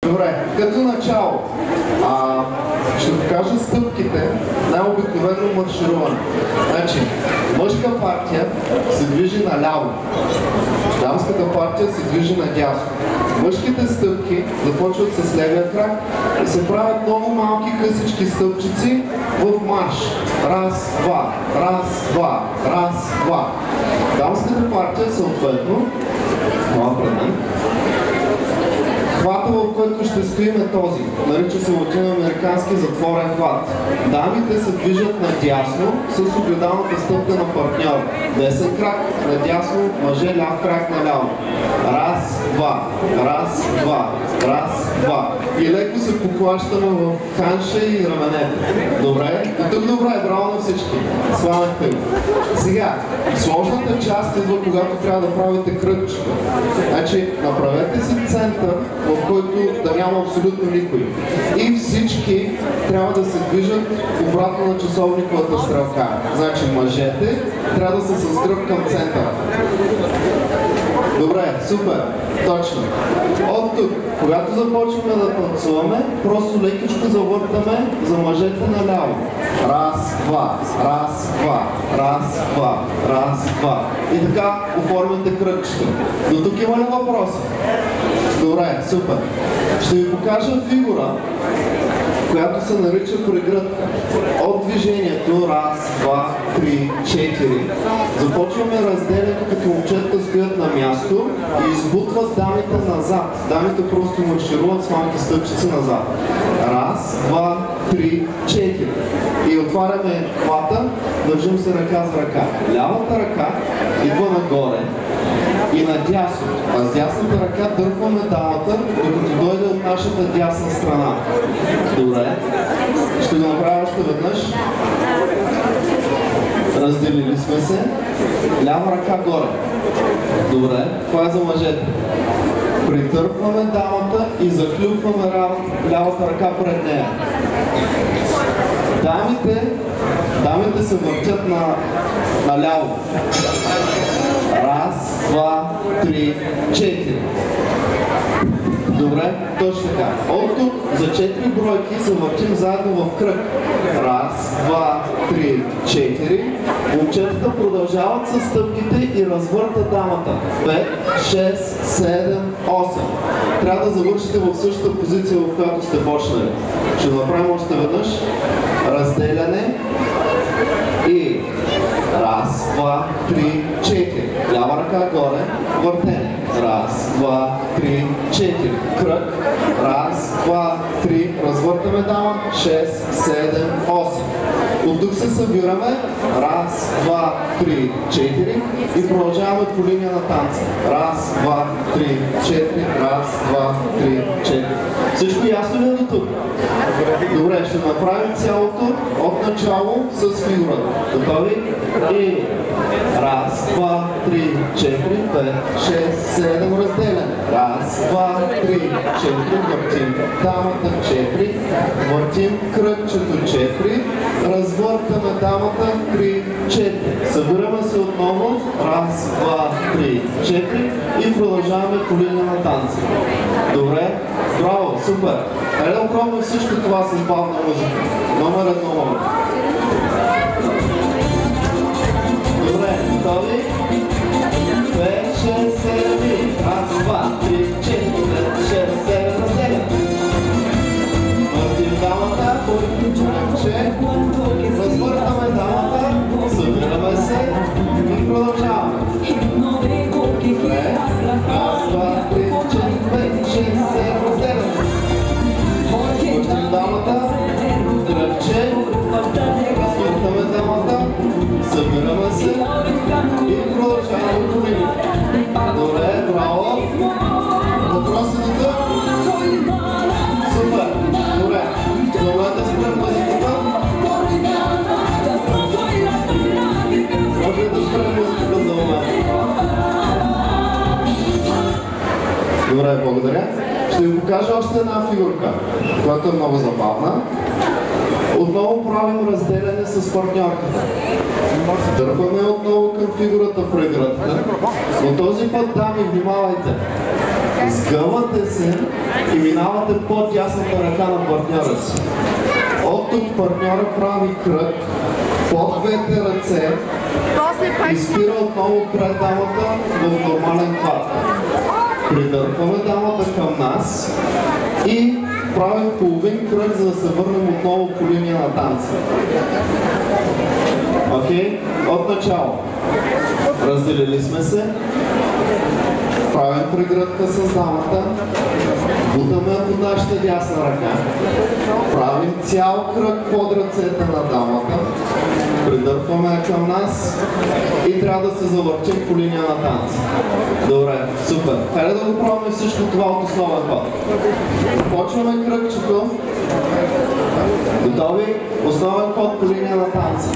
Добре, като начало ще покажа стъпките, най-обикновено маршируване. Значи, мъжка партия се движи наляво, дамската партия се движи надясно. Мъжките стъпки започват с левия крак и се правят много малки късички стъпчици в марш. Раз, два, раз, два, раз, два. Дамската партия съответно, това пред мен, хвата, в който ще стоим е този. Нарича се латиноамерикански затворен хват. Дамите се движат надясно с огледалната стъпка на партньора. Десен крак надясно, мъже ляв крак наляво. Раз, два, раз, два, раз, два. И леко се поклащаме в ханша и раменете. Добре? И тук добре, браво на всички. Сламахте го. Сега, сложната част идва, когато трябва да правите кръгчета. Значи, направете си център, в който да няма абсолютно никой. И всички трябва да се движат обратно на часовниковата стрелка. Значи мъжете трябва да са с гръб към центъра. Добре, супер, точно. От тук, когато започваме да танцуваме, просто лекичко завъртаме за мъжете наляво. Раз, два, раз, два, раз, два, раз, два. И така оформяте кръгчето. До тук има ли въпроси? Добре, супер. Ще ви покажа фигура, която се нарича прегръдка. От движението раз, два, три, четири. Започваме разделянето, като момчетата стоят на място и избутват дамите назад. Дамите просто маршируват с малки стъпчици назад. Раз, два, три, четири. И отваряме хвата, държим се ръка за ръка. Лявата ръка идва нагоре и надясно. А с дясната ръка дърпваме дамата, докато дойде от нашата дясна страна. Добре. Ще го направя още веднъж. Разделили сме се. Лява ръка горе. Добре. Това е за мъжете. Притърпваме дамата и заклюпваме лявата ръка пред нея. Дамите се въртят наляво. Раз, два, три, четири. Добре, точно така. От тук за 4 бройки се въртим заедно в кръг. Раз, два, три, четири. Момчетата продължават с стъпките и развъртат дамата. 5, 6, 7, 8. Трябва да завършите в същата позиция, в която сте почнали. Ще направим още веднъж. Разделяне и раз, два, три, четири. Лява ръка горе, въртене. Раз, два, три, четири. Кръг. Раз, два, три. Развъртаме дама. 6, 7, 8. От тук се събираме. Раз, два, три, четири. И продължаваме по линия на танца. Раз, два, три, четири. Раз, два, три, четири. Всичко ясно ли е до тук? Добре, ще направим цялото от начало с фигурата. Готови? И раз, два, три, четири, 5, 6, 7, разделяне. Раз, два, три, четири, въртим дамата, 4, въртим кръгчето, 4, развъртаме дамата, 3, 4. Събираме се отново. Раз, два, три, 4 и продължаваме по линия на танца. Добре? Браво, супер! Хайде да пробваме всичко това с бавна музика. Номер 1 момент. Добре, готови? 5, 6, 7, раз, два, три, 4, 5, 6, 7, разделя. Въртим дамата, кръгче, развъртаме дамата, събираме се и продължаваме. Добре, раз, два, три, 4, 5, 6, 7, разделя. Въртим дамата, кръгче, развъртаме дамата, събираме се и продължаваме по линия. Добре, браво! Въпроси до тук? Супер! Добре, за момента спрем музиката. Може да спрем музиката за момента. Добре, благодаря. Ще ви покажа още една фигурка, която е много забавна. Отново правим разделяне с партньорката. Дърпаме отново към фигурата прегръдка, но този път, дами, внимавайте. Сгъвате се и минавате под дясната ръка на партньора си. От тук партньора прави кръг под двете ръце и спира отново пред дамата в нормален хват. Придърпваме дамата към нас и правим половин кръг, за да се върнем отново по линия на танца. Окей? От начало. Разделили сме се. Правим прегръдка с дамата. Бутаме под нашата дясна ръка. Правим цял кръг под ръцете на дамата. Придърпваме към нас и трябва да се завърчим по линия на танца. Добре, супер. Хайде да го пробваме всичко това от основен ход. Почваме кръгчето. Готови? Основен ход по линия на танца.